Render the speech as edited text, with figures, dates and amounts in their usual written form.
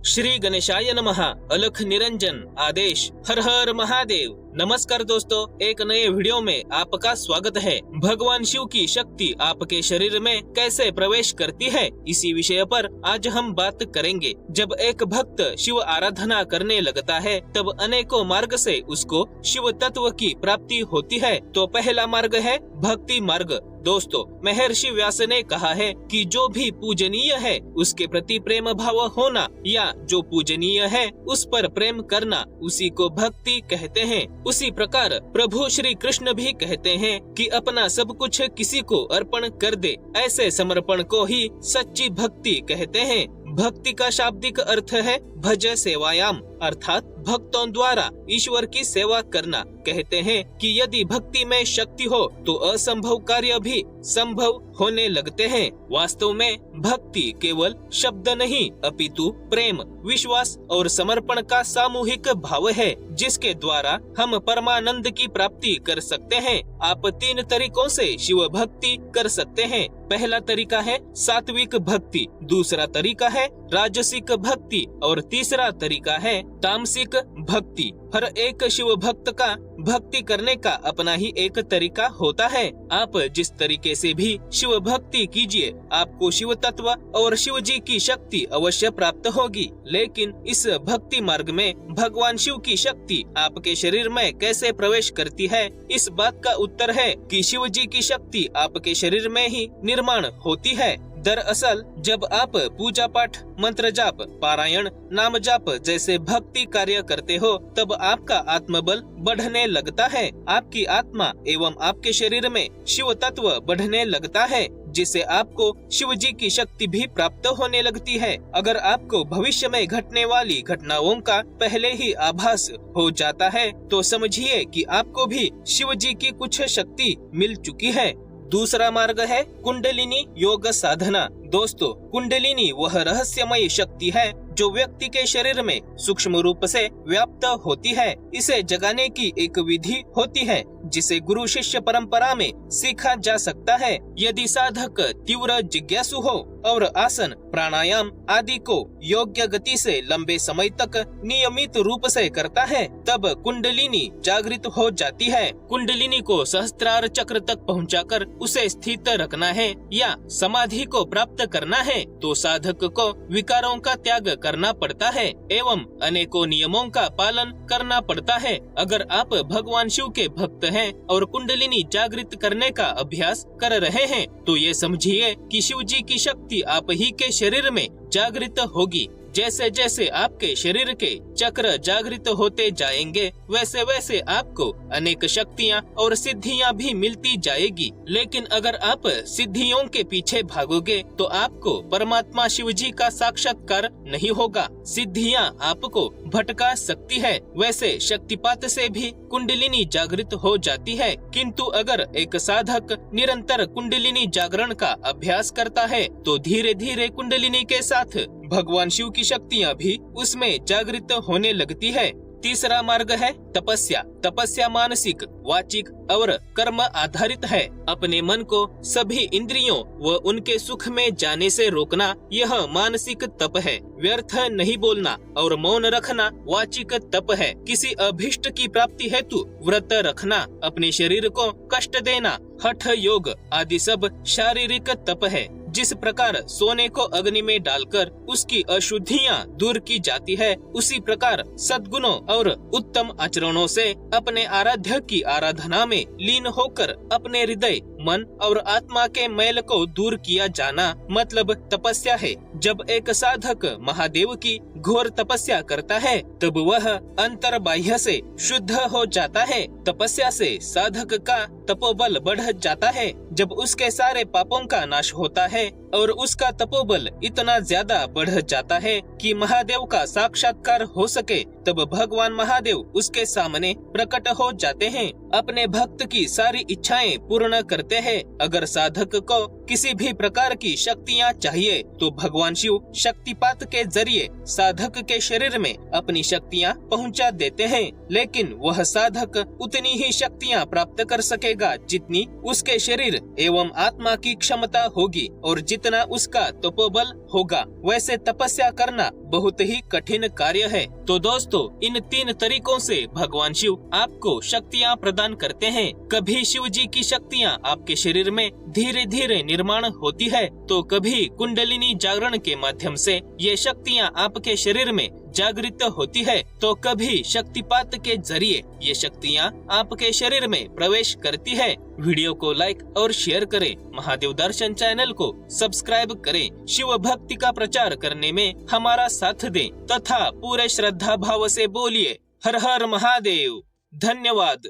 श्री गणेशाय नमः। अलख निरंजन आदेश। हर हर महादेव। नमस्कार दोस्तों, एक नए वीडियो में आपका स्वागत है। भगवान शिव की शक्ति आपके शरीर में कैसे प्रवेश करती है, इसी विषय पर आज हम बात करेंगे। जब एक भक्त शिव आराधना करने लगता है तब अनेकों मार्ग से उसको शिव तत्व की प्राप्ति होती है। तो पहला मार्ग है भक्ति मार्ग। दोस्तों, महर्षि व्यास ने कहा है कि जो भी पूजनीय है उसके प्रति प्रेम भाव होना या जो पूजनीय है उस पर प्रेम करना, उसी को भक्ति कहते हैं। उसी प्रकार प्रभु श्री कृष्ण भी कहते हैं कि अपना सब कुछ किसी को अर्पण कर दे, ऐसे समर्पण को ही सच्ची भक्ति कहते हैं। भक्ति का शाब्दिक अर्थ है भज सेवायाम, अर्थात भक्तों द्वारा ईश्वर की सेवा करना। कहते हैं कि यदि भक्ति में शक्ति हो तो असंभव कार्य भी संभव होने लगते हैं। वास्तव में भक्ति केवल शब्द नहीं अपितु प्रेम, विश्वास और समर्पण का सामूहिक भाव है, जिसके द्वारा हम परमानंद की प्राप्ति कर सकते हैं। आप 3 तरीकों से शिव भक्ति कर सकते हैं। पहला तरीका है सात्विक भक्ति, दूसरा तरीका है राजसिक भक्ति और तीसरा तरीका है तामसिक भक्ति। हर एक शिव भक्त का भक्ति करने का अपना ही एक तरीका होता है। आप जिस तरीके से भी शिव भक्ति कीजिए, आपको शिव तत्व और शिव जी की शक्ति अवश्य प्राप्त होगी। लेकिन इस भक्ति मार्ग में भगवान शिव की शक्ति आपके शरीर में कैसे प्रवेश करती है, इस बात का उत्तर है कि शिव जी की शक्ति आपके शरीर में ही निर्माण होती है। दरअसल जब आप पूजा पाठ, मंत्र जाप, पारायण, नाम जाप जैसे भक्ति कार्य करते हो तब आपका आत्मबल बढ़ने लगता है। आपकी आत्मा एवं आपके शरीर में शिव तत्व बढ़ने लगता है, जिससे आपको शिव जी की शक्ति भी प्राप्त होने लगती है। अगर आपको भविष्य में घटने वाली घटनाओं का पहले ही आभास हो जाता है तो समझिए कि आपको भी शिव जी की कुछ शक्ति मिल चुकी है। दूसरा मार्ग है कुंडलिनी योग साधना। दोस्तों, कुंडलिनी वह रहस्यमयी शक्ति है जो व्यक्ति के शरीर में सूक्ष्म रूप से व्याप्त होती है। इसे जगाने की एक विधि होती है जिसे गुरु शिष्य परंपरा में सीखा जा सकता है। यदि साधक तीव्र जिज्ञासु हो और आसन, प्राणायाम आदि को योग्य गति से लंबे समय तक नियमित रूप से करता है तब कुंडलिनी जागृत हो जाती है। कुंडलिनी को सहस्त्रार चक्र तक पहुंचाकर उसे स्थित रखना है या समाधि को प्राप्त करना है तो साधक को विकारों का त्याग करना पड़ता है एवं अनेकों नियमों का पालन करना पड़ता है। अगर आप भगवान शिव के भक्त हैं और कुंडलिनी जागृत करने का अभ्यास कर रहे हैं तो ये समझिए कि शिव जी की शक्ति आप ही के शरीर में जागृत होगी। जैसे जैसे आपके शरीर के चक्र जागृत होते जाएंगे वैसे वैसे आपको अनेक शक्तियाँ और सिद्धियाँ भी मिलती जाएगी। लेकिन अगर आप सिद्धियों के पीछे भागोगे तो आपको परमात्मा शिव जी का साक्षात्कार नहीं होगा। सिद्धियाँ आपको भटका सकती है। वैसे शक्तिपात से भी कुंडलिनी जागृत हो जाती है, किंतु अगर एक साधक निरंतर कुंडलिनी जागरण का अभ्यास करता है तो धीरे धीरे कुंडलिनी के साथ भगवान शिव की शक्तियाँ भी उसमें जागृत होने लगती है। तीसरा मार्ग है तपस्या। तपस्या मानसिक, वाचिक और कर्म आधारित है। अपने मन को सभी इंद्रियों व उनके सुख में जाने से रोकना यह मानसिक तप है। व्यर्थ नहीं बोलना और मौन रखना वाचिक तप है। किसी अभीष्ट की प्राप्ति हेतु व्रत रखना, अपने शरीर को कष्ट देना, हठ योग आदि सब शारीरिक तप है। जिस प्रकार सोने को अग्नि में डालकर उसकी अशुद्धियाँ दूर की जाती है, उसी प्रकार सद्गुणों और उत्तम आचरणों से अपने आराध्य की आराधना में लीन होकर अपने हृदय, मन और आत्मा के मैल को दूर किया जाना मतलब तपस्या है। जब एक साधक महादेव की घोर तपस्या करता है तब वह अंतर बाह्य से शुद्ध हो जाता है। तपस्या से साधक का तपोबल बढ़ जाता है। जब उसके सारे पापों का नाश होता है और उसका तपोबल इतना ज्यादा बढ़ जाता है कि महादेव का साक्षात्कार हो सके, तब भगवान महादेव उसके सामने प्रकट हो जाते हैं, अपने भक्त की सारी इच्छाएं पूर्ण करते हैं। अगर साधक को किसी भी प्रकार की शक्तियाँ चाहिए तो भगवान शिव शक्तिपात के जरिए साधक के शरीर में अपनी शक्तियाँ पहुँचा देते हैं। लेकिन वह साधक उतनी ही शक्तियाँ प्राप्त कर सकेगा जितनी उसके शरीर एवं आत्मा की क्षमता होगी और जितना उसका तपोबल होगा। वैसे तपस्या करना बहुत ही कठिन कार्य है। तो दोस्तों, इन 3 तरीकों से भगवान शिव आपको शक्तियाँ प्रदान करते हैं। कभी शिव जी की शक्तियाँ आपके शरीर में धीरे धीरे निर्माण होती है, तो कभी कुंडलिनी जागरण के माध्यम से ये शक्तियाँ आपके शरीर में जागृत होती है, तो कभी शक्तिपात के जरिए ये शक्तियाँ आपके शरीर में प्रवेश करती है। वीडियो को लाइक और शेयर करें, महादेव दर्शन चैनल को सब्सक्राइब करें, शिव भक्ति का प्रचार करने में हमारा साथ दें तथा पूरे श्रद्धा भाव से बोलिए हर हर महादेव। धन्यवाद।